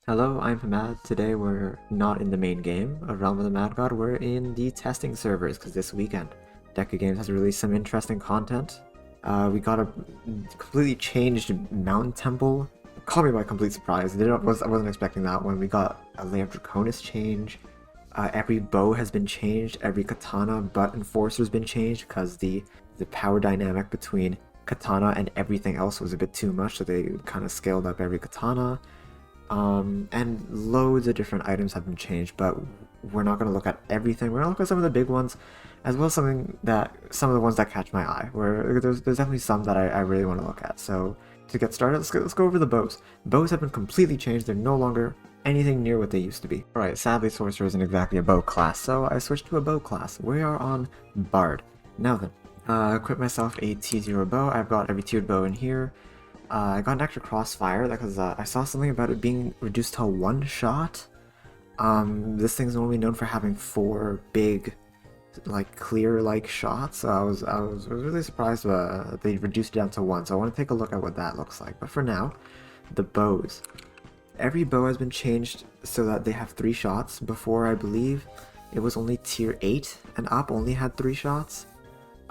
Hello, I'm Hamad. Today we're not in the main game of Realm of the Mad God, we're in the testing servers because this weekend Deca Games has released some interesting content. We got a completely changed mountain temple. Caught me by complete surprise. I wasn't expecting that one. We got a Layer of Draconis change. Every bow has been changed. Every katana butt enforcer has been changed because the power dynamic between katana and everything else was a bit too much, so they kind of scaled up every katana. And loads of different items have been changed, but we're not going to look at everything. We're going to look at some of the big ones, as well as some of the ones that catch my eye. Where there's definitely some that I really want to look at. So to get started, let's go over the bows. Bows have been completely changed. They're no longer anything near what they used to be. Alright, sadly Sorcerer isn't exactly a bow class, so I switched to a bow class. We are on Bard. Now then, equip myself a T0 bow. I've got every tiered bow in here. I got an extra crossfire because I saw something about it being reduced to a one-shot. This thing's normally known for having 4 big, like clear-like shots. So I was really surprised they reduced it down to 1. So I want to take a look at what that looks like. But for now, the bows. Every bow has been changed so that they have 3 shots. Before, I believe it was only tier 8 and up only had 3 shots.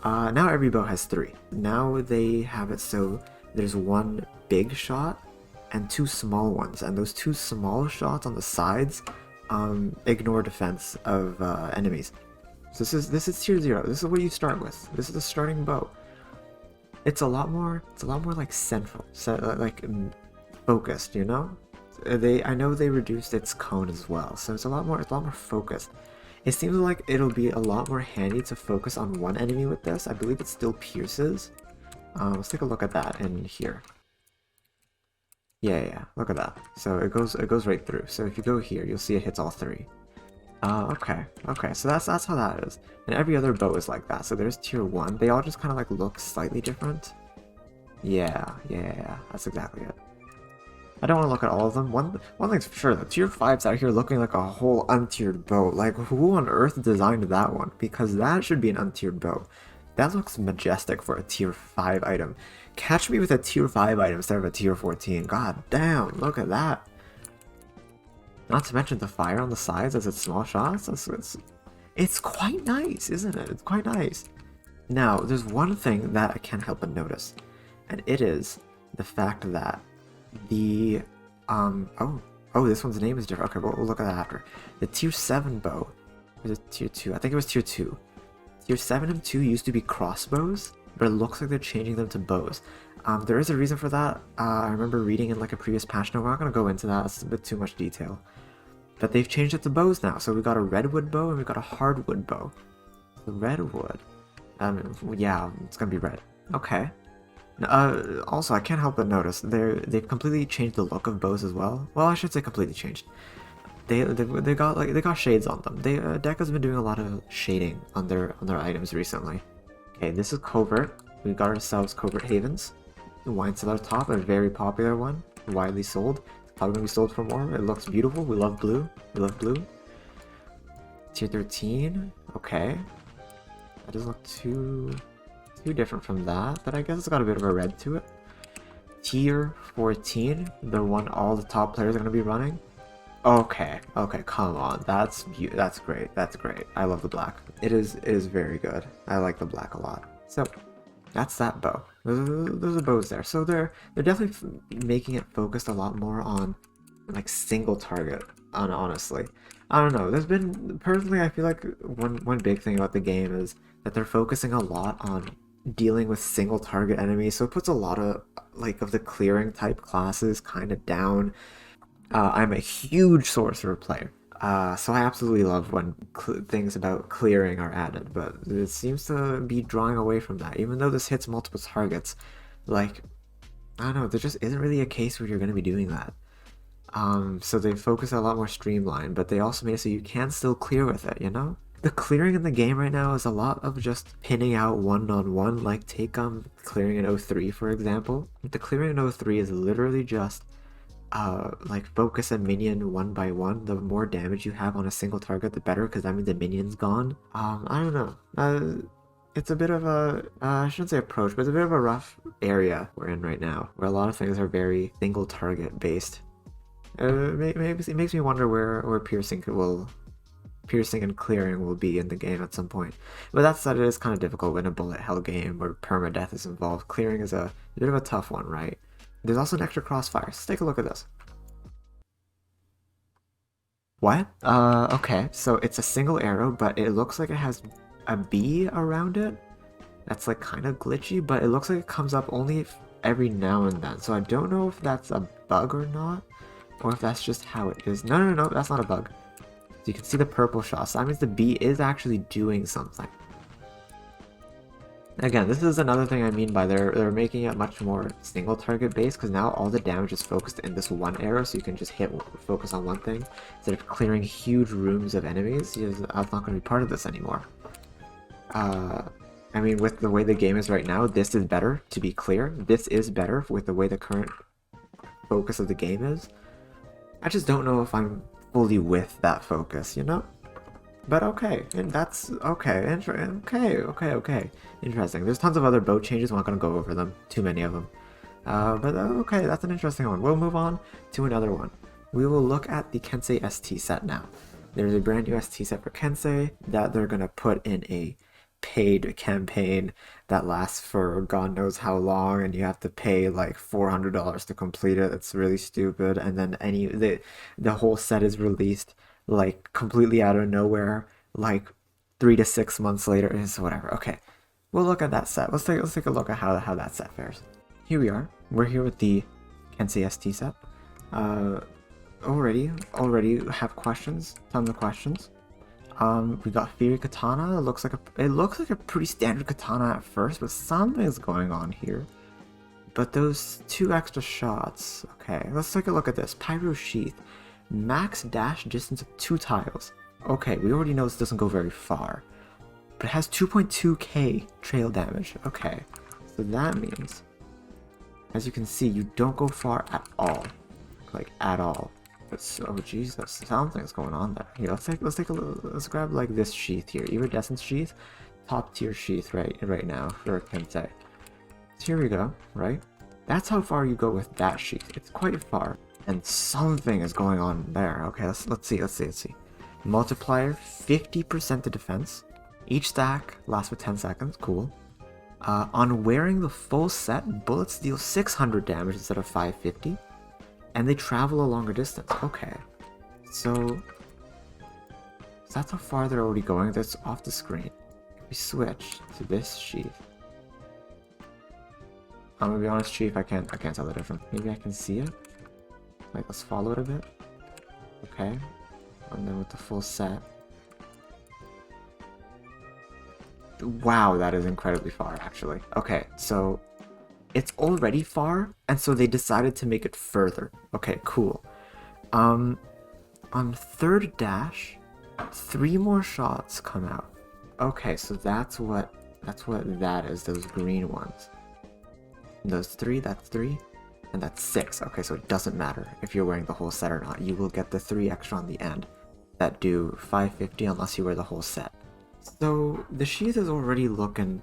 Now every bow has 3. Now they have it so there's 1 big shot and 2 small ones, and those 2 small shots on the sides ignore defense of enemies. So this is tier 0. This is what you start with. This is the starting bow. It's a lot more like central, focused, you know? I know they reduced its cone as well, so it's a lot more focused. It seems like it'll be a lot more handy to focus on one enemy with this. I believe it still pierces. Let's take a look at that in here. Yeah, look at that. So it goes right through. So if you go here, you'll see it hits all 3. Okay, so that's how that is. And every other bow is like that. So there's tier 1. They all just kind of like look slightly different. Yeah, that's exactly it. I don't want to look at all of them. One thing's for sure, the tier 5's out here looking like a whole untiered bow. Like, who on earth designed that one? Because that should be an untiered bow. That looks majestic for a tier 5 item. Catch me with a tier 5 item instead of a tier 14. God damn, look at that. Not to mention the fire on the sides as it's small shots. It's quite nice, isn't it? It's quite nice. Now, there's one thing that I can't help but notice, and it is the fact that the this one's name is different. Okay, we'll look at that after. The tier 7 bow, or is it tier 2? I think it was tier 2. Tier 7 and 2 used to be crossbows, but it looks like they're changing them to bows. There is a reason for that. I remember reading in like a previous patch note. We're not going to go into that, it's a bit too much detail. But they've changed it to bows now. So we got a redwood bow and we got a hardwood bow. The redwood. Yeah, it's going to be red. Okay. Also, I can't help but notice they've completely changed the look of bows as well. Well, I should say completely changed. They got shades on them. Deca's been doing a lot of shading on their items recently. Okay, this is Covert. We got ourselves Covert Havens. The wine cellar top, a very popular one, widely sold. It's probably gonna be sold for more. It looks beautiful. We love blue. Tier 13. Okay, that doesn't look too different from that, but I guess it's got a bit of a red to it. Tier 14, the one all the top players are gonna be running. Okay, come on. That's great. I love the black. It is very good. I like the black a lot. So that's that bow. Those are bows there. So they're definitely making it focused a lot more on like single target. Honestly, I don't know. There's been personally, I feel like one big thing about the game is that they're focusing a lot on dealing with single target enemies. So it puts a lot of the clearing type classes kind of down. I'm a huge sorcerer player, so I absolutely love when things about clearing are added, but it seems to be drawing away from that. Even though this hits multiple targets, like, I don't know, there just isn't really a case where you're going to be doing that. So they focus a lot more streamlined, but they also made it so you can still clear with it, you know? The clearing in the game right now is a lot of just pinning out one-on-one, like take clearing in 03 for example. The clearing in 03 is literally just like focus a minion one by one. The more damage you have on a single target, the better, because that means the minion's gone. I don't know. It's a bit of a, I shouldn't say approach, but it's a bit of a rough area we're in right now, where a lot of things are very single target based. It makes me wonder where piercing and clearing will be in the game at some point. But that said, it is kind of difficult in a bullet hell game where permadeath is involved. Clearing is a bit of a tough one, right? There's also an extra crossfire. Let's take a look at this. What? Okay, so it's a single arrow, but it looks like it has a bee around it. That's like kind of glitchy, but it looks like it comes up only every now and then. So I don't know if that's a bug or not, or if that's just how it is. No, that's not a bug. So you can see the purple shot, so that means the bee is actually doing something. Again, this is another thing I mean by they're making it much more single target based, because now all the damage is focused in this one arrow, so you can just focus on one thing instead of clearing huge rooms of enemies. I'm not going to be part of this anymore. I mean, with the way the game is right now, this is better, to be clear. This is better with the way the current focus of the game is. I just don't know if I'm fully with that focus, you know? But okay, and that's okay, okay. Interesting. There's tons of other boat changes, I'm not going to go over them, too many of them. But okay, that's an interesting one. We'll move on to another one. We will look at the Kensei ST Set now. There's a brand new ST Set for Kensei that they're going to put in a paid campaign that lasts for God knows how long, and you have to pay like $400 to complete it. It's really stupid. And then the whole set is released like completely out of nowhere, like 3 to 6 months later. Is whatever. Okay, we'll look at that set. Let's take a look at how that set fares. Here we are. We're here with the Kensei ST Set. Already have questions. Tons of questions. We got Fury Katana. It looks like a pretty standard katana at first, but something's going on here. But those 2 extra shots. Okay, let's take a look at this. Pyro Sheath. Max dash distance of 2 tiles. Okay, we already know this doesn't go very far. But it has 2.2k trail damage. Okay, so that means, as you can see, you don't go far at all. Like, at all. Oh Jesus, something's going on there. Here, let's grab like this sheath here, iridescent sheath, top tier sheath right now for Kensei. So here we go, right? That's how far you go with that sheath. It's quite far, and something is going on there. Okay, let's see. Multiplier 50% to defense. Each stack lasts for 10 seconds. Cool. On wearing the full set, bullets deal 600 damage instead of 550. And they travel a longer distance. Okay. So that's how far they're already going. That's off the screen. We switch to this sheath. I'm gonna be honest, Chief, I can't tell the difference. Maybe I can see it? Like, let's follow it a bit. Okay. And then with the full set. Wow, that is incredibly far, actually. Okay, so it's already far, and so they decided to make it further. Okay, cool. On 3rd dash, 3 more shots come out. Okay, so that's what that is, those green ones. Those 3, that's 3, and that's 6. Okay, so it doesn't matter if you're wearing the whole set or not. You will get the 3 extra on the end that do 550 unless you wear the whole set. So the sheath is already looking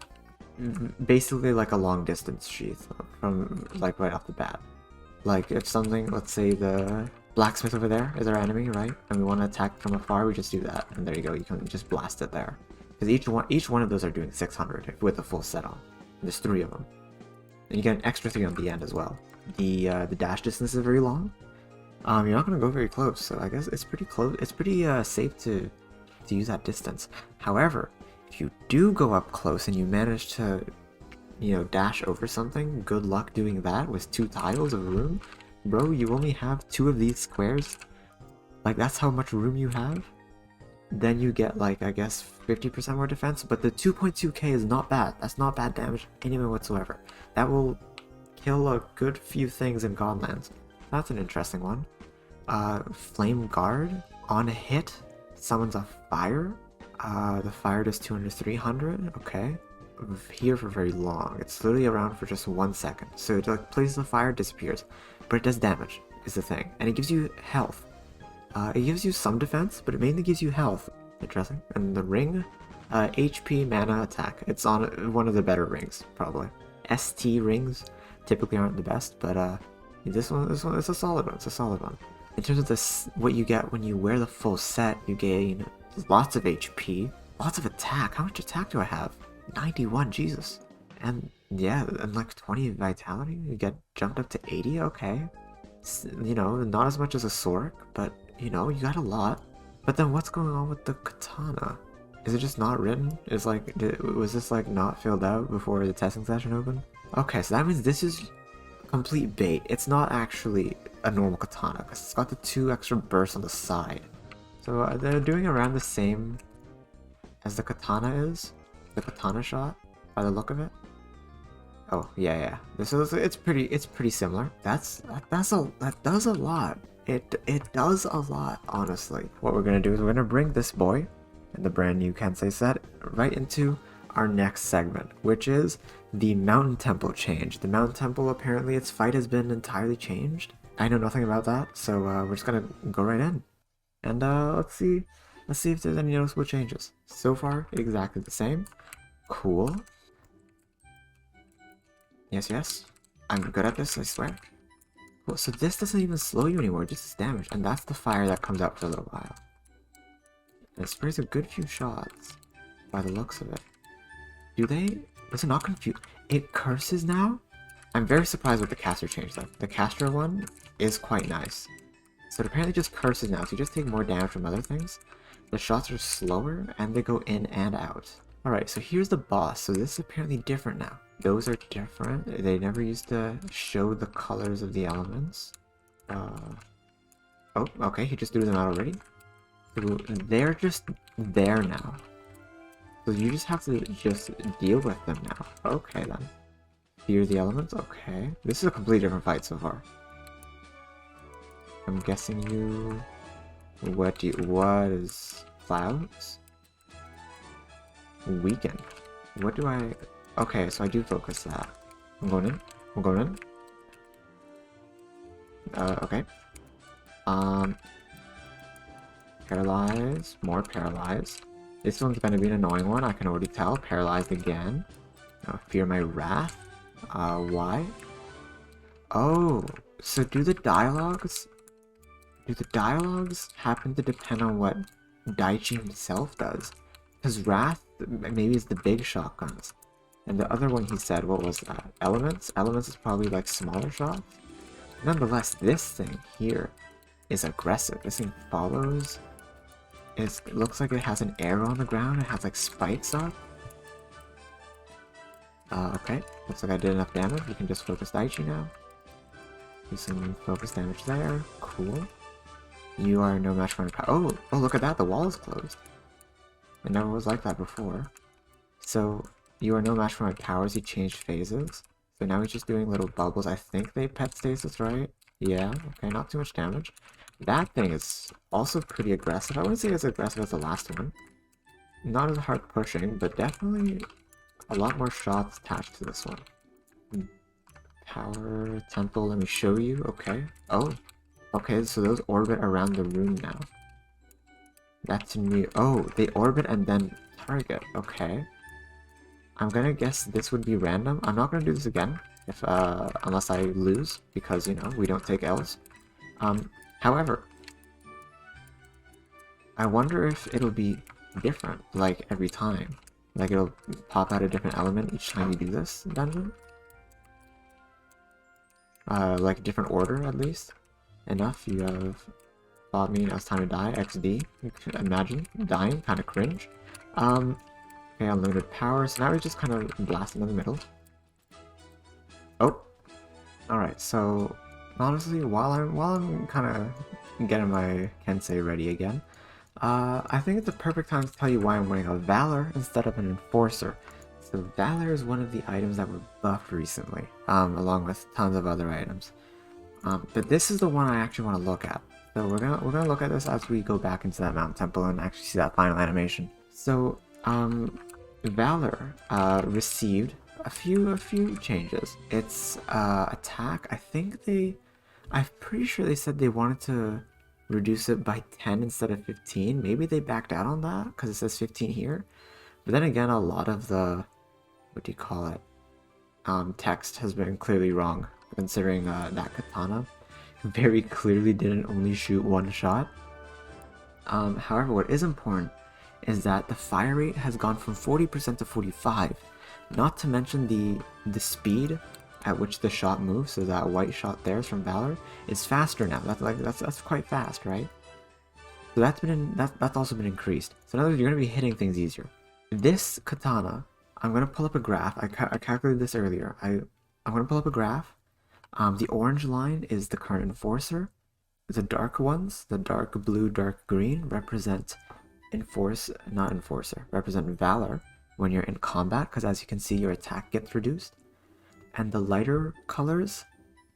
basically like a long distance sheath from like right off the bat. Like if something, let's say the blacksmith over there is our enemy, right? And we want to attack from afar, we just do that, and there you go. You can just blast it there. Because each one of those are doing 600 with the full set on. There's 3 of them, and you get an extra 3 on the end as well. The dash distance is very long. You're not gonna go very close, so I guess it's pretty close. It's pretty safe to use that distance. However, if you do go up close and you manage to, you know, dash over something, good luck doing that with 2 tiles of room. Bro, you only have 2 of these squares. Like, that's how much room you have. Then you get, like, I guess 50% more defense, but the 2.2k is not bad. That's not bad damage anyway whatsoever. That will kill a good few things in Godlands. That's an interesting one. Flame Guard. On a hit, summons a fire. The fire does 200 to 300. Okay. Here for very long. It's literally around for just 1 second. So it like places the fire, disappears. But it does damage, is the thing. And it gives you health. It gives you some defense, but it mainly gives you health. Interesting. And the ring, HP, mana, attack. It's on one of the better rings, probably. ST rings typically aren't the best, but this one is a solid one. It's a solid one. In terms of this, what you get when you wear the full set, you gain lots of HP, lots of attack. How much attack do I have? 91, Jesus. And yeah, and like 20 vitality, you get jumped up to 80, okay. You know, not as much as a Sork, but you know, you got a lot. But then what's going on with the katana? Is it just not written? Is like, was this like not filled out before the testing session opened? Okay, so that means this is complete bait. It's not actually a normal katana because it's got the 2 extra bursts on the side. So they're doing around the same as the katana is, the katana shot, by the look of it. Oh yeah. This is it's pretty similar. That does a lot. It does a lot, honestly. What we're gonna do is we're gonna bring this boy and the brand new Kensei set right into our next segment, which is the Mountain Temple change. The Mountain Temple, apparently its fight has been entirely changed. I know nothing about that, so we're just gonna go right in. And let's see if there's any noticeable changes. So far, exactly the same. Cool. Yes. I'm good at this, I swear. Cool, so this doesn't even slow you anymore, just damage. And that's the fire that comes out for a little while. And it sprays a good few shots, by the looks of it. Does it not confuse? It curses now? I'm very surprised with the caster change though. The caster one is quite nice. So it apparently just curses now, so you just take more damage from other things. The shots are slower, and they go in and out. Alright, so here's the boss. So this is apparently different now. Those are different. They never used to show the colors of the elements. Oh, okay, he just threw them out already. So they're just there now. So you just have to just deal with them now. Okay then. Fear the elements? Okay. This is a completely different fight so far. I'm guessing you... What is... Clouds? Weaken. What do I... Okay, so I do focus that. I'm going in. Okay. Paralyze. More paralyze. This one's gonna be an annoying one, I can already tell. Paralyzed again. Fear my wrath. Why? Oh, so do the dialogues happen to depend on what Daichi himself does? Because wrath maybe is the big shotguns. And the other one he said, what was that? Elements? Elements is probably like smaller shots. Nonetheless, this thing here is aggressive. This thing follows. It looks like it has an arrow on the ground. It has like spikes up. Okay. Looks like I did enough damage. We can just focus Daichi now. Do some focus damage there. Cool. You are no match for my power. Oh, look at that. The wall is closed. It never was like that before. So, you are no match for my powers. He changed phases. So now he's just doing little bubbles. I think they pet stasis, right? Yeah. Okay, not too much damage. That thing is also pretty aggressive. I wouldn't say as aggressive as the last one. Not as hard pushing, but definitely a lot more shots attached to this one. Power temple, let me show you. Okay. Oh. Okay, so those orbit around the room now. That's new. Oh, they orbit and then target. Okay. I'm gonna guess this would be random. I'm not gonna do this again if unless I lose, because you know we don't take L's. However, I wonder if it'll be different, like every time. Like it'll pop out a different element each time you do this dungeon. Like a different order at least. Enough, you have thought me, now it's time to die. XD. You can imagine dying, kind of cringe. Okay, unlimited power, so now we just kind of blast in the middle. Oh! Alright, so honestly, while I'm kind of getting my Kensei ready again, I think it's the perfect time to tell you why I'm wearing a Valor instead of an Enforcer. So Valor is one of the items that were buffed recently, along with tons of other items. But this is the one I actually want to look at. So we're gonna look at this as we go back into that Mountain Temple and actually see that final animation. So Valor received a few changes. Its attack, I'm pretty sure they said they wanted to reduce it by 10 instead of 15. Maybe they backed out on that because it says 15 here. But then again, a lot of the, what do you call it, text has been clearly wrong, considering that katana very clearly didn't only shoot one shot. However, what is important is that the fire rate has gone from 40% to 45%. Not to mention the speed at which the shot moves. So that white shot there is from Valor is faster now. That's quite fast, right? So that's also been increased. So in other words, you're gonna be hitting things easier. This katana, I'm gonna pull up a graph. I calculated this earlier. I'm gonna pull up a graph. The orange line is the current enforcer. The dark ones, the dark blue, dark green, represent represent Valor when you're in combat, because as you can see, your attack gets reduced. And the lighter colors,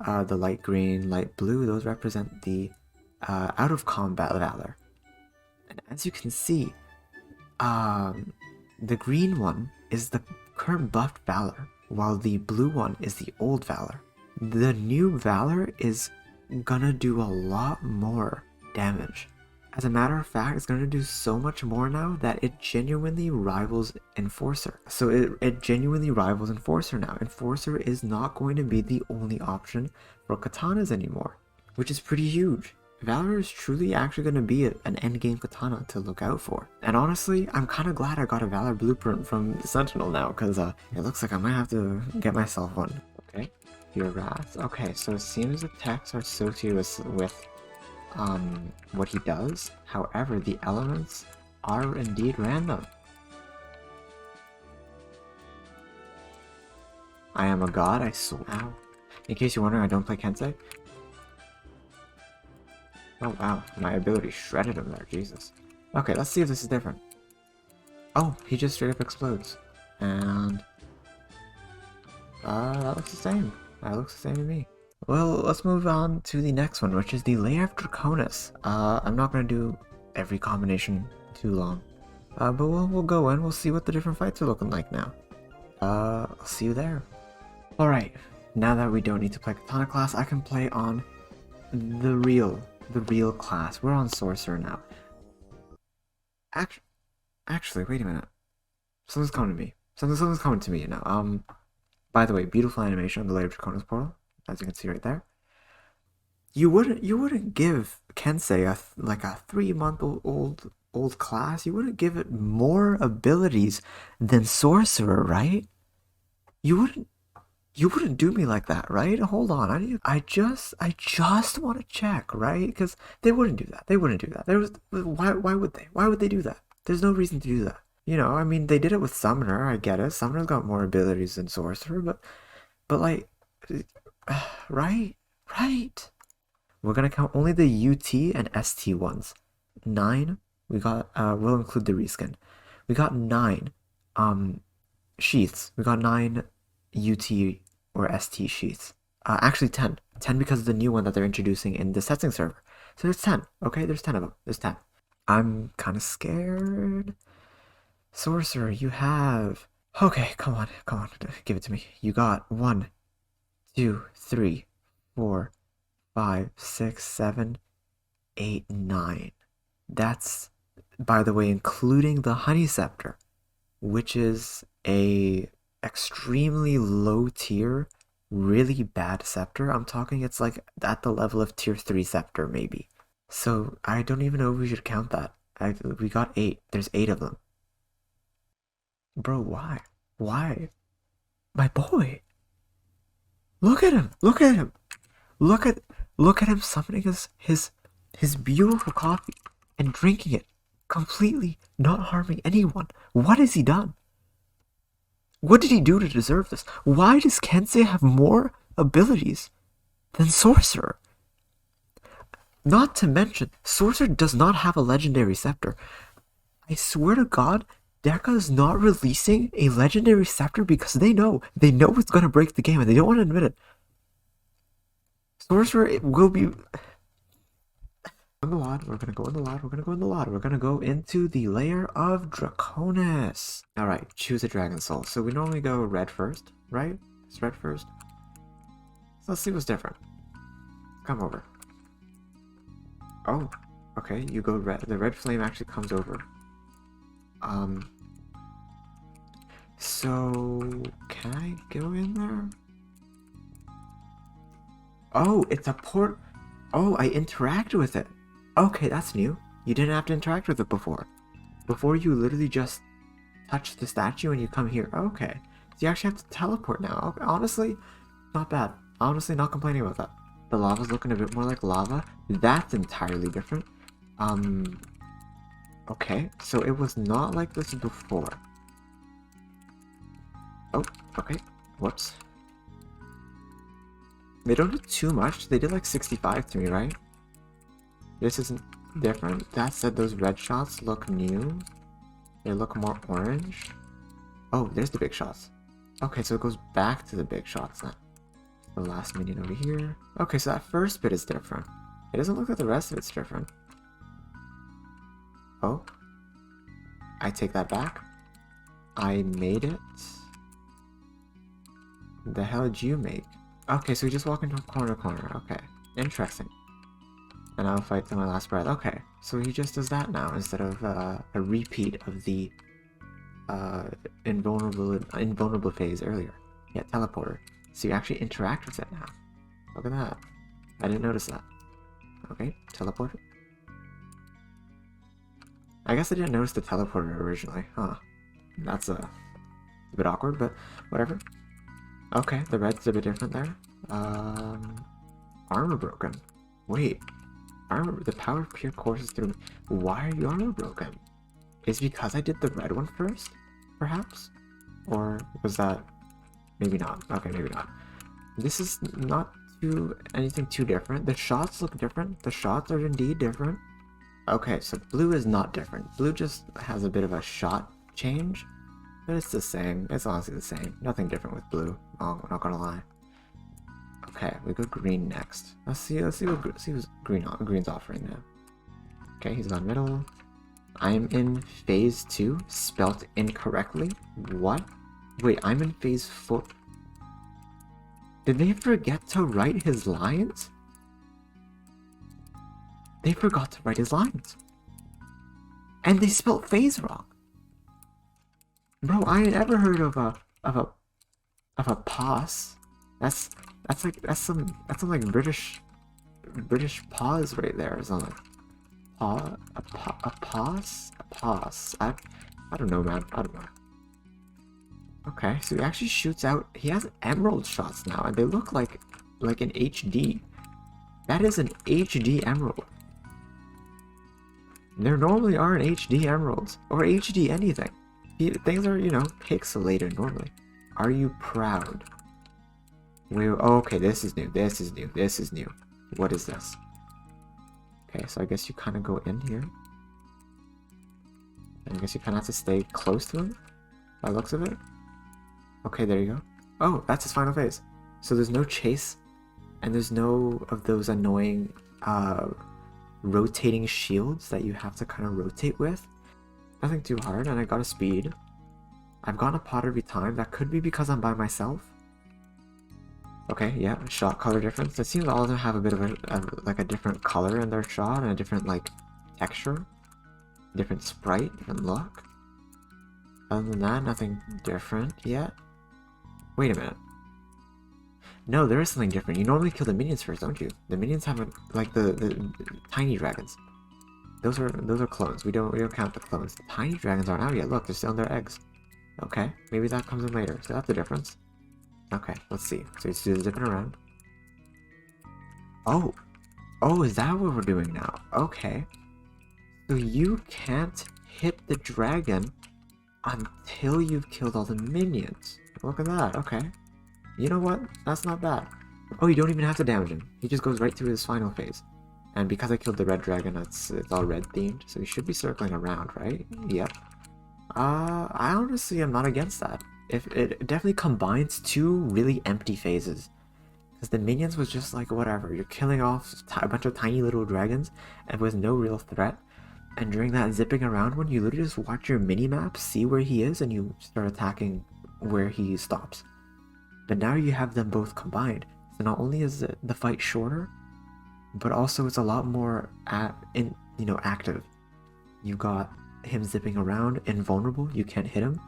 the light green, light blue, those represent the out of combat Valor. And as you can see, the green one is the current buffed Valor, while the blue one is the old Valor. The new Valor is gonna do a lot more damage. As a matter of fact, it's gonna do so much more now that it genuinely rivals Enforcer. So it genuinely rivals Enforcer now. Enforcer is not going to be the only option for katanas anymore, which is pretty huge. Valor is truly actually going to be an endgame katana to look out for. And honestly, I'm kind of glad I got a Valor blueprint from Sentinel now, because it looks like I might have to get myself one. Okay, your wrath. Okay, so it seems the texts are associated with what he does. However, the elements are indeed random. I am a god, I swear. Ow. In case you're wondering, I don't play Kensei. Oh wow, my ability shredded him there, Jesus. Okay, let's see if this is different. Oh, he just straight up explodes. And... that looks the same. That looks the same to me. Well, let's move on to the next one, which is the Layer of Draconis. I'm not going to do every combination too long. But we'll go in, we'll see what the different fights are looking like now. I'll see you there. Alright, now that we don't need to play Katana class, I can play on the real class. We're on Sorcerer now. Actually, wait a minute. Something's coming to me. Something's coming to me now. By the way, beautiful animation on the Layer of Draconis portal, as you can see right there. You wouldn't give Kensei like a 3-month-old class. You wouldn't give it more abilities than Sorcerer, right? You wouldn't do me like that, right? Hold on, I just want to check, right? Because they wouldn't do that. They wouldn't do that. Why would they? Why would they do that? There's no reason to do that. You know, I mean, they did it with Summoner. I get it. Summoner's got more abilities than Sorcerer, but like, right. We're gonna count only the UT and ST ones. 9. We got. We'll include the reskin. We got 9. Sheaths. We got 9 UT or ST sheaths. Actually 10. 10 because of the new one that they're introducing in the testing server. So there's 10. Okay, there's 10 of them. There's 10. I'm kind of scared. Sorcerer, you have... Okay, come on. Give it to me. You got 1, 2, 3, 4, 5, 6, 7, 8, 9. That's, by the way, including the Honey Scepter, which is a extremely low tier, really bad scepter. I'm talking it's like at the level of tier 3 scepter maybe. So I don't even know if we should count that. We got 8. There's 8 of them. Bro, why? Why? My boy. Look at him. Look at him. Look at him summoning his beautiful coffee and drinking it, completely not harming anyone. What has he done? What did he do to deserve this? Why does Kensei have more abilities than Sorcerer? Not to mention, Sorcerer does not have a legendary scepter. I swear to God, Deca is not releasing a legendary scepter because they know it's gonna break the game and they don't want to admit it. Sorcerer will be... In the LOD, we're gonna go in the LOD, we're gonna go into the Layer of Draconis. Alright, choose a Dragon Soul. So we normally go red first, right? It's red first. So let's see what's different. Come over. Oh, okay, you go red. The red flame actually comes over. So can I go in there? Oh, it's a port. Oh, I interacted with it. Okay, that's new. You didn't have to interact with it before. Before you literally just touch the statue and you come here. Okay. So you actually have to teleport now. Okay, honestly, not bad. Honestly, not complaining about that. The lava's looking a bit more like lava. That's entirely different. Okay, so it was not like this before. Oh, okay. Whoops. They don't do too much. They did like 65 to me, right? This isn't different. That said, those red shots look new. They look more orange. Oh, there's the big shots. Okay, so it goes back to the big shots then. The last minion over here. Okay, so that first bit is different. It doesn't look like the rest of it's different. Oh. I take that back. I made it. The hell did you make? Okay, so we just walk into a corner. Okay, interesting. And I'll fight to my last breath. Okay, so he just does that now instead of a repeat of the invulnerable phase earlier. Yeah, teleporter. So you actually interact with it now. Look at that. I didn't notice that. Okay, teleporter. I guess I didn't notice the teleporter originally. Huh. That's a bit awkward, but whatever. Okay, the red's a bit different there. Armor broken. Wait. The power of pure courses through me. Why are you armor broken? Is it because I did the red one first? Perhaps? Or was that... Maybe not. Okay, maybe not. This is not anything too different. The shots look different. The shots are indeed different. Okay, so blue is not different. Blue just has a bit of a shot change. But it's the same. It's honestly the same. Nothing different with blue. Oh, I'm not gonna lie. Okay, we go green next. Let's see what green's offering now. Okay, he's gone middle. I'm in phase 2, spelt incorrectly. What? Wait, I'm in phase 4. Did they forget to write his lines? They forgot to write his lines. And they spelled phase wrong. Bro, I ain't ever heard of a pause. That's some like British pause right there or something. A pause? A pause. I don't know, man. I don't know. Okay, so he actually shoots out. He has emerald shots now, and they look like an HD. That is an HD emerald. There normally aren't HD emeralds or HD anything. Things are, you know, pixelated normally. Are you proud? Wait, oh, okay, this is new. This is new. This is new. What is this? Okay, so I guess you kind of go in here. And I guess you kind of have to stay close to him, by the looks of it. Okay, there you go. Oh, that's his final phase. So there's no chase, and there's no of those annoying rotating shields that you have to kind of rotate with. Nothing too hard, and I got a speed. I've gotten a pot every time. That could be because I'm by myself. Okay, yeah, shot color difference. It seems all of them have a bit of a different color in their shot and a different like texture, different sprite, different look. Other than that, nothing different yet. Wait a minute. No, there is something different. You normally kill the minions first, don't you? The minions have like the tiny dragons. Those are clones. We don't count the clones. The tiny dragons aren't out yet. Look, they're still in their eggs. Okay, maybe that comes in later. So that's the difference. Okay, let's see. So he's zipping around. Oh, is that what we're doing now? Okay. So you can't hit the dragon until you've killed all the minions. Look at that. Okay. You know what? That's not bad. Oh, you don't even have to damage him. He just goes right through his final phase. And because I killed the red dragon, it's all red themed, so he should be circling around, right? Yep. I honestly am not against that. If it definitely combines two really empty phases. Because the minions was just like, whatever, you're killing off a bunch of tiny little dragons and with no real threat. And during that zipping around one, you literally just watch your mini-map, see where he is, and you start attacking where he stops. But now you have them both combined. So not only is the fight shorter, but also it's a lot more active. You got him zipping around, invulnerable, you can't hit him.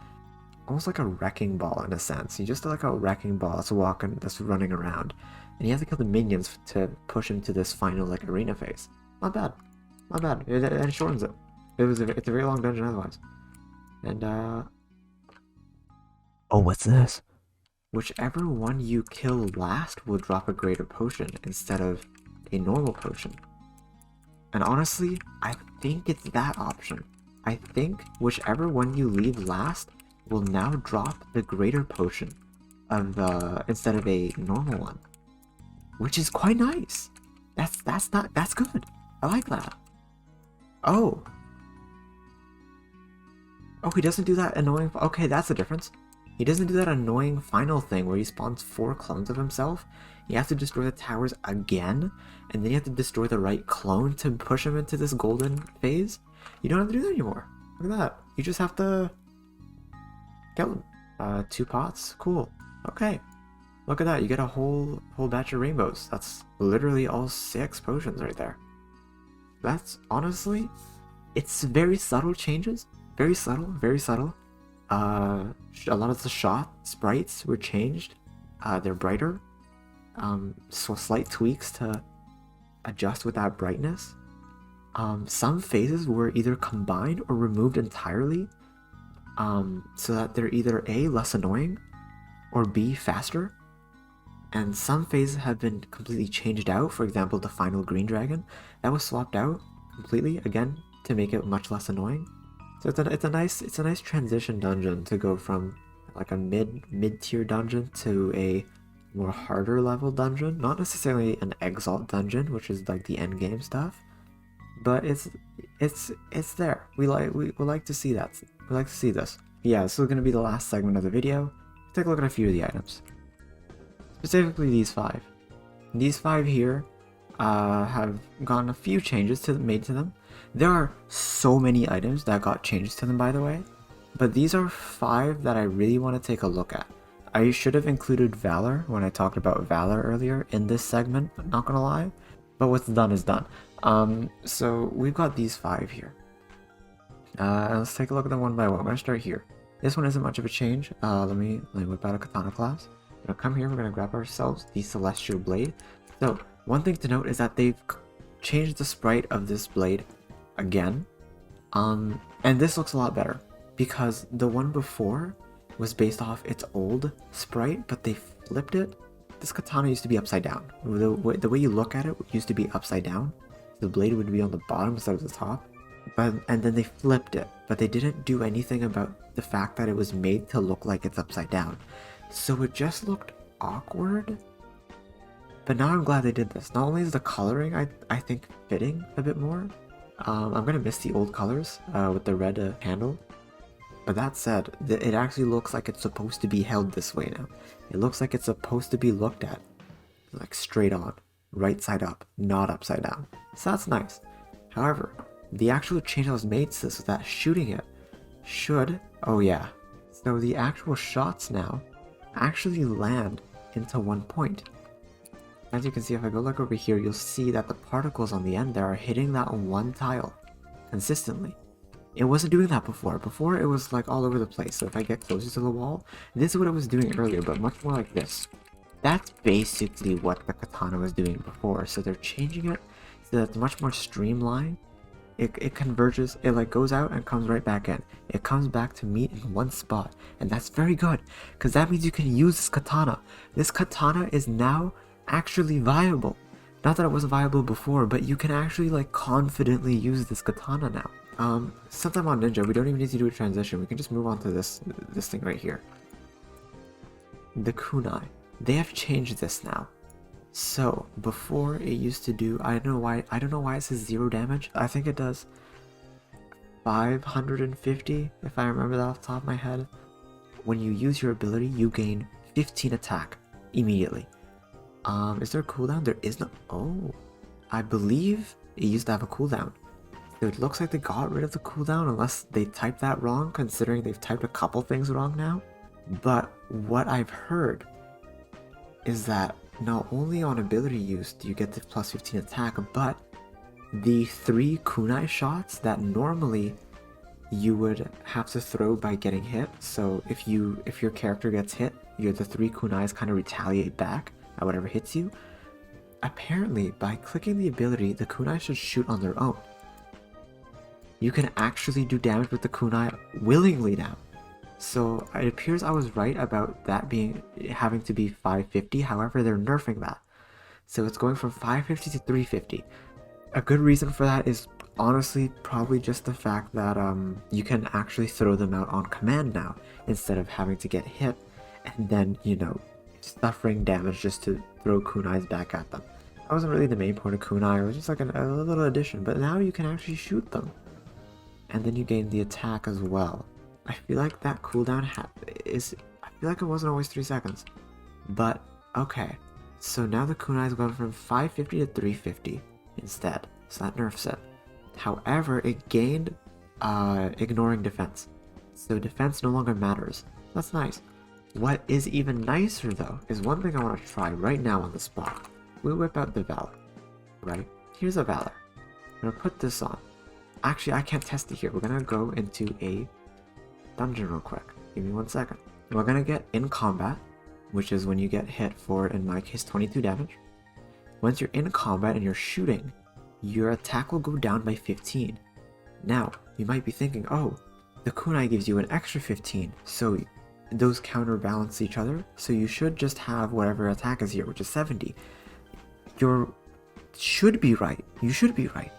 Almost like a wrecking ball in a sense. You just like a wrecking ball that's running around. and you have to kill the minions to push him to this final like arena phase. Not bad, not bad. It shortens it. It's a very long dungeon otherwise. And oh, what's this? Whichever one you kill last will drop a greater potion instead of a normal potion. And honestly, I think it's that option. I think whichever one you leave last will now drop the greater potion of instead of a normal one, which is quite nice. That's good. I like that. Oh, he doesn't do that annoying. Okay, that's the difference. He doesn't do that annoying final thing where he spawns 4 clones of himself. You have to destroy the towers again, and then you have to destroy the right clone to push him into this golden phase. You don't have to do that anymore. Look at that. You just have to kill him. 2 pots? Cool. Okay. Look at that. You get a whole batch of rainbows. That's literally all 6 potions right there. That's honestly, it's very subtle changes. Very subtle, very subtle. A lot of the shot sprites were changed. They're brighter. So slight tweaks to adjust with that brightness. Some phases were either combined or removed entirely, so that they're either A, less annoying, or B, faster. And some phases have been completely changed out. For example, the final green dragon, that was swapped out completely again to make it much less annoying. So it's a nice transition dungeon to go from like a mid-tier dungeon to a more harder level dungeon. Not necessarily an exalt dungeon, which is like the end game stuff, but it's there. We like to see that. We like to see this. Yeah, this is gonna be the last segment of the video. Take a look at a few of the items. Specifically these 5. These 5 here have gotten a few changes made to them. There are so many items that got changes to them, by the way, but these are 5 that I really want to take a look at. I should have included Valor when I talked about Valor earlier in this segment, not gonna lie, but what's done is done. So we've got these 5 here. Let's take a look at them one by one. I'm gonna start here. This one isn't much of a change. Let me whip out a katana class. We're gonna come here, we're gonna grab ourselves the Celestial Blade. So, one thing to note is that they've changed the sprite of this blade again. And this looks a lot better because the one before was based off its old sprite, but they flipped it. This katana used to be upside down. The way you look at it used to be upside down. The blade would be on the bottom instead of the top. And then they flipped it, but they didn't do anything about the fact that it was made to look like it's upside down. So it just looked awkward. But now I'm glad they did this. Not only is the coloring, I think, fitting a bit more. I'm gonna miss the old colors with the red handle. But that said, it actually looks like it's supposed to be held this way now. It looks like it's supposed to be looked at like straight on, right side up, not upside down. So that's nice. However, the actual change that was made to this was that shooting it should, oh yeah. So the actual shots now actually land into one point. As you can see, if I go look over here, you'll see that the particles on the end there are hitting that one tile consistently. It wasn't doing that before. Before, it was like all over the place. So if I get closer to the wall, this is what it was doing earlier, but much more like this. That's basically what the katana was doing before. So they're changing it so that it's much more streamlined. It converges, it like goes out and comes right back in. It comes back to meet in one spot. And that's very good, because that means you can use this katana. This katana is now actually viable. Not that it wasn't viable before, but you can actually like confidently use this katana now. Sometime on Ninja, we don't even need to do a transition. We can just move on to this thing right here. The kunai. They have changed this now. So before it used to do, I don't know why it says 0 damage. I think it does 550 if I remember that off the top of my head. When you use your ability, you gain 15 attack immediately. Is there a cooldown? There is no. Oh, I believe it used to have a cooldown. So it looks like they got rid of the cooldown unless they typed that wrong, considering they've typed a couple things wrong now. But what I've heard is that not only on ability use do you get the plus 15 attack, but the 3 kunai shots that normally you would have to throw by getting hit. So if your character gets hit, the 3 kunais kind of retaliate back at whatever hits you. apparently by clicking the ability, the kunai should shoot on their own. You can actually do damage with the kunai willingly now. So it appears I was right about that having to be 550, however they're nerfing that. So it's going from 550 to 350. A good reason for that is honestly probably just the fact that you can actually throw them out on command now, instead of having to get hit and then, you know, suffering damage just to throw kunais back at them. That wasn't really the main point of kunai, it was just like a little addition, but now you can actually shoot them. And then you gain the attack as well. I feel like that cooldown I feel like it wasn't always 3 seconds. But, okay. So now the kunai is going from 550 to 350 instead. So that nerfs it. However, it gained ignoring defense. So defense no longer matters. That's nice. What is even nicer though, is one thing I want to try right now on the spot. We whip out the Valor. Right? Here's a Valor. I'm gonna put this on. Actually, I can't test it here. We're gonna go into a dungeon real quick. Give me 1 second. We're gonna get in combat, which is when you get hit for, in my case, 22 damage. Once you're in combat and you're shooting, your attack will go down by 15. Now, you might be thinking, oh, the kunai gives you an extra 15, so those counterbalance each other, so you should just have whatever attack is here, which is 70. You should be right,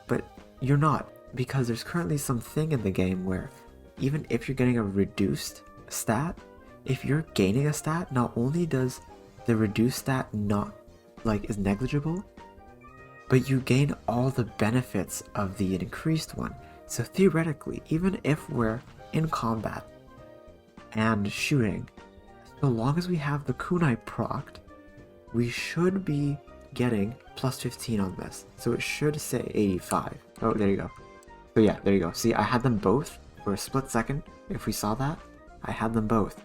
but you're not, because there's currently something in the game where even if you're getting a reduced stat, if you're gaining a stat, not only does the reduced stat is negligible, but you gain all the benefits of the increased one. So theoretically, even if we're in combat and shooting, so long as we have the kunai procced, we should be getting plus 15 on this. So it should say 85. Oh, there you go. So yeah, there you go. See, I had them both for a split second. If we saw that, I had them both.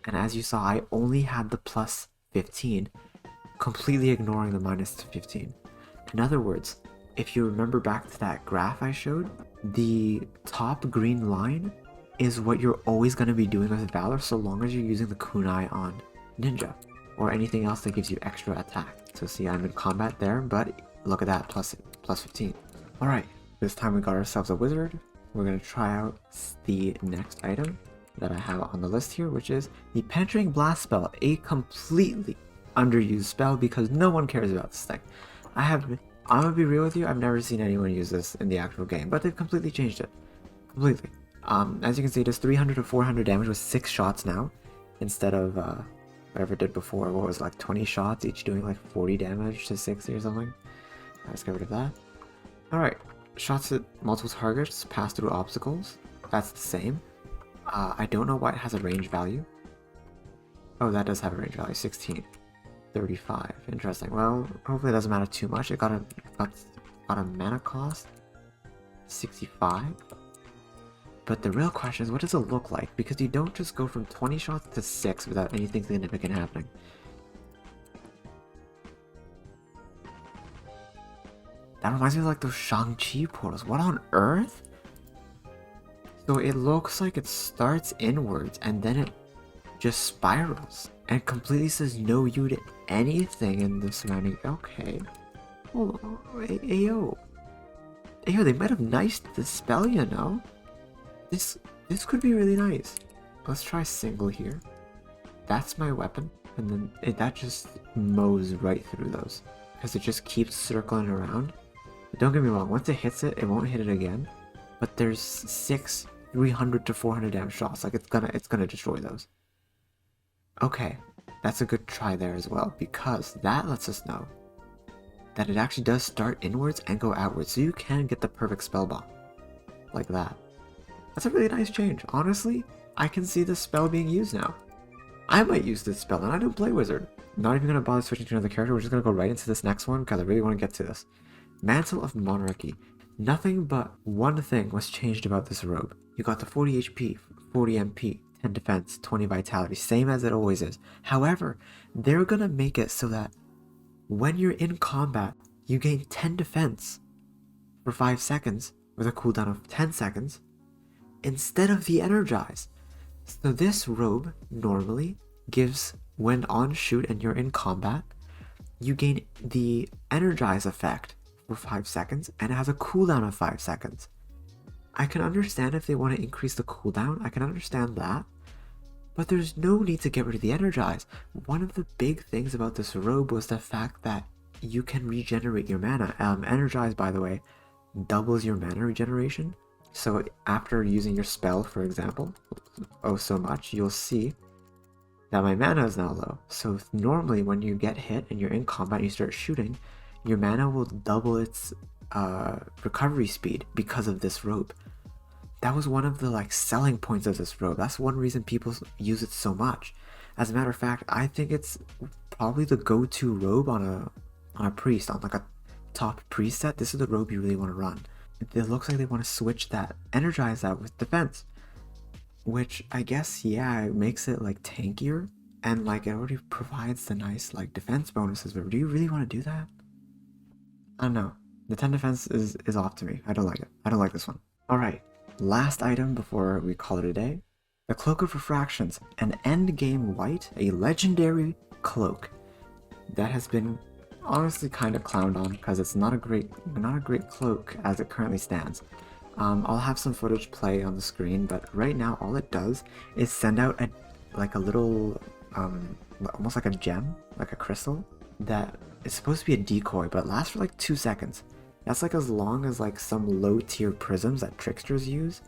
And as you saw, I only had the plus 15, completely ignoring the minus 15. In other words, if you remember back to that graph I showed, the top green line is what you're always going to be doing with Valor, so long as you're using the kunai on Ninja, or anything else that gives you extra attack. So see, I'm in combat there, but look at that, plus 15. Alright, this time we got ourselves a wizard. We're going to try out the next item that I have on the list here, which is the Penetrating Blast spell, a completely underused spell because no one cares about this thing. I'm gonna be real with you, I've never seen anyone use this in the actual game, but they've completely changed it. Completely. As you can see, it does 300 to 400 damage with 6 shots now, instead of whatever it did before. What was it, like 20 shots, each doing like 40 damage to 60 or something? Let's get rid of that. Alright, shots at multiple targets, pass through obstacles. That's the same. I don't know why it has a range value. Oh, that does have a range value, 16. 35. Interesting. Well, hopefully it doesn't matter too much. It got a mana cost 65. But the real question is, what does it look like? Because you don't just go from 20 shots to 6 without anything significant happening. That reminds me of like those Shang-Chi portals. What on earth? So it looks like it starts inwards and then it just spirals and completely says no you to anything in the surrounding. Okay. Hold on. Ayo, they might have niced the spell, you know? This could be really nice. Let's try single here. That's my weapon, and then that just mows right through those because it just keeps circling around. But don't get me wrong, once it hits it, it won't hit it again. But there's 6 300 to 400 damage shots. Like it's gonna destroy those. Okay, that's a good try there as well, because that lets us know that it actually does start inwards and go outwards, so you can get the perfect spell bomb like that. That's a really nice change. Honestly, I can see this spell being used now. I might use this spell, and I don't play wizard. I'm not even gonna bother switching to another character. We're just gonna go right into this next one because I really want to get to this. Mantle of Monarchy. Nothing but one thing was changed about this robe. You got the 40 HP, 40 MP, 10 defense, 20 vitality, same as it always is. However, they're gonna make it so that when you're in combat, you gain 10 defense for 5 seconds with a cooldown of 10 seconds instead of the energize. So this robe normally gives, when on shoot and you're in combat, you gain the energize effect for 5 seconds, and it has a cooldown of 5 seconds. I can understand if they want to increase the cooldown, I can understand that, but there's no need to get rid of the energize. One of the big things about this robe was the fact that you can regenerate your mana. Energize, by the way, doubles your mana regeneration. So after using your spell, for example, oh so much, you'll see that my mana is now low. So normally when you get hit and you're in combat and you start shooting, your mana will double its recovery speed because of this robe. That was one of the like selling points of this robe. That's one reason people use it so much. As a matter of fact, I think it's probably the go-to robe on a priest, on like a top priest set. This is the robe you really want to run. It looks like they want to switch that, energize that with defense, which I guess, yeah, it makes it like tankier, and like it already provides the nice like defense bonuses, but do you really want to do that? I don't know. The 10 defense is off to me. I don't like it. I don't like this one. Alright, last item before we call it a day. The Cloak of Refractions, an endgame white, a legendary cloak that has been honestly kind of clowned on because it's not a great cloak as it currently stands. I'll have some footage play on the screen, but right now all it does is send out a little almost like a gem, like a crystal, that is supposed to be a decoy, but it lasts for like 2 seconds. That's like as long as like some low tier prisms that tricksters use.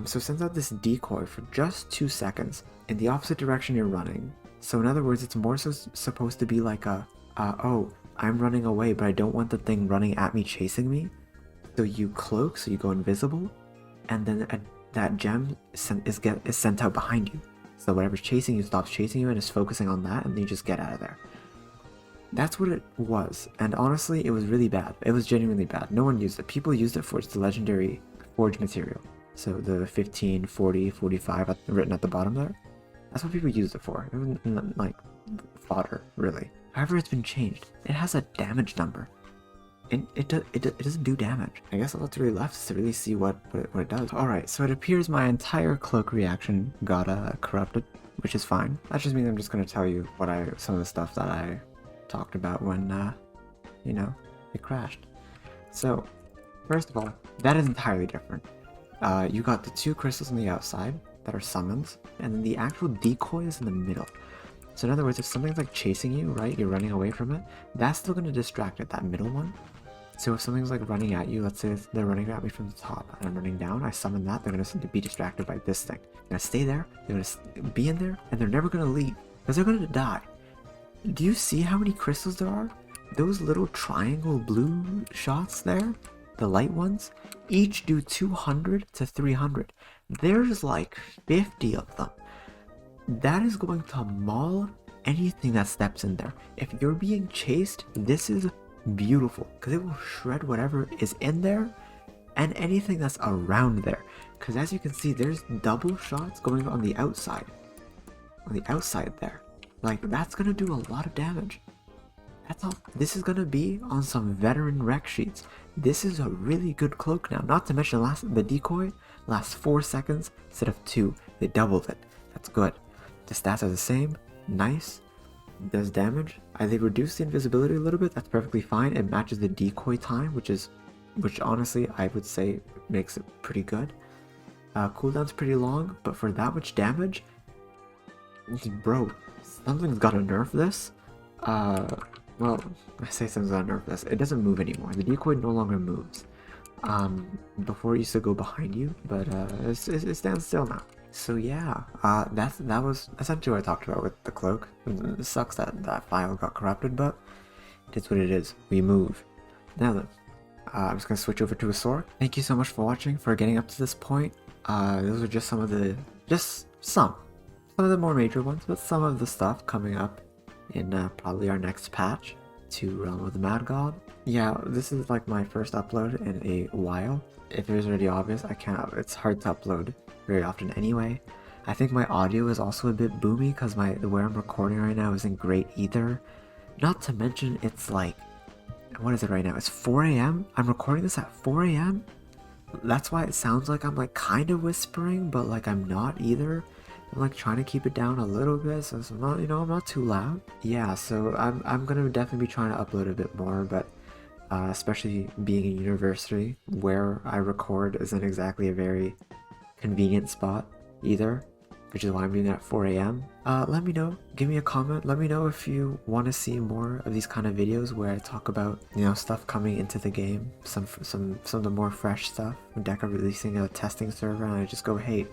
So it sends out this decoy for just 2 seconds in the opposite direction you're running. So in other words, it's more so supposed to be like a oh, I'm running away, but I don't want the thing running at me chasing me. So you cloak, so you go invisible, and then that gem is sent out behind you. So whatever's chasing you stops chasing you and is focusing on that, and then you just get out of there. That's what it was, and honestly, it was really bad. It was genuinely bad. No one used it. People used it for its legendary forge material. So the 15, 40, 45 written at the bottom there. That's what people used it for. It wasn't like fodder, really. However, it's been changed. It has a damage number. It doesn't do damage. I guess all that's really left is to really see what it does. Alright, so it appears my entire cloak reaction got corrupted, which is fine. That just means I'm just going to tell you some of the stuff that I talked about when, you know, it crashed. So, first of all, that is entirely different. You got the 2 crystals on the outside that are summons, and then the actual decoy is in the middle. So in other words, if something's like chasing you, right, you're running away from it, that's still going to distract it, that middle one. So if something's like running at you, let's say they're running at me from the top, and I'm running down, I summon that, they're going to be distracted by this thing. They're going to stay there, they're going to be in there, and they're never going to leave, because they're going to die. Do you see how many crystals there are? Those little triangle blue shots there, the light ones, each do 200 to 300. There's like 50 of them. That is going to maul anything that steps in there. If you're being chased, this is beautiful because it will shred whatever is in there and anything that's around there. Because as you can see, there's double shots going on the outside. On the outside there. Like, that's going to do a lot of damage. That's all. This is going to be on some veteran rec sheets. This is a really good cloak now. Not to mention the decoy lasts 4 seconds instead of 2. They doubled it. That's good. The stats are the same. Nice. Does damage. They reduce the invisibility a little bit. That's perfectly fine. It matches the decoy time, which honestly I would say makes it pretty good. Cooldown's pretty long, but for that much damage, bro, something's gotta nerf this. Well, I say something's gotta nerf this. It doesn't move anymore. The decoy no longer moves. Before it used to go behind you, but it stands still now. So yeah, that was essentially what I talked about with the cloak. It sucks that file got corrupted, but it is what it is. We move. Now then, I'm just gonna switch over to a sword. Thank you so much for watching, for getting up to this point. Those are just some of the more major ones, but some of the stuff coming up in probably our next patch to Realm of the Mad God. Yeah, this is like my first upload in a while. If it was already obvious, it's hard to upload very often anyway. I think my audio is also a bit boomy because where I'm recording right now isn't great either. Not to mention it's like, what is it right now? It's 4 a.m. I'm recording this at 4 a.m. That's why it sounds like I'm like kind of whispering, but like I'm not either. I'm like trying to keep it down a little bit so I'm not, I'm not too loud. Yeah, so I'm gonna definitely be trying to upload a bit more, but especially being in university where I record isn't exactly a very convenient spot either, which is why I'm doing it at 4 a.m. Let me know, give me a comment, let me know if you want to see more of these kind of videos where I talk about, stuff coming into the game, some of the more fresh stuff. Deca releasing a testing server and I just go, hey,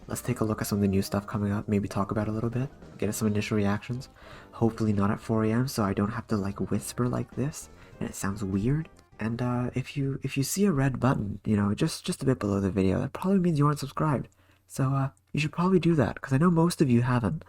let's take a look at some of the new stuff coming up, maybe talk about it a little bit, get some initial reactions. Hopefully not at 4 a.m. so I don't have to like whisper like this and it sounds weird. And if you see a red button, just a bit below the video, that probably means you aren't subscribed. So you should probably do that, because I know most of you haven't.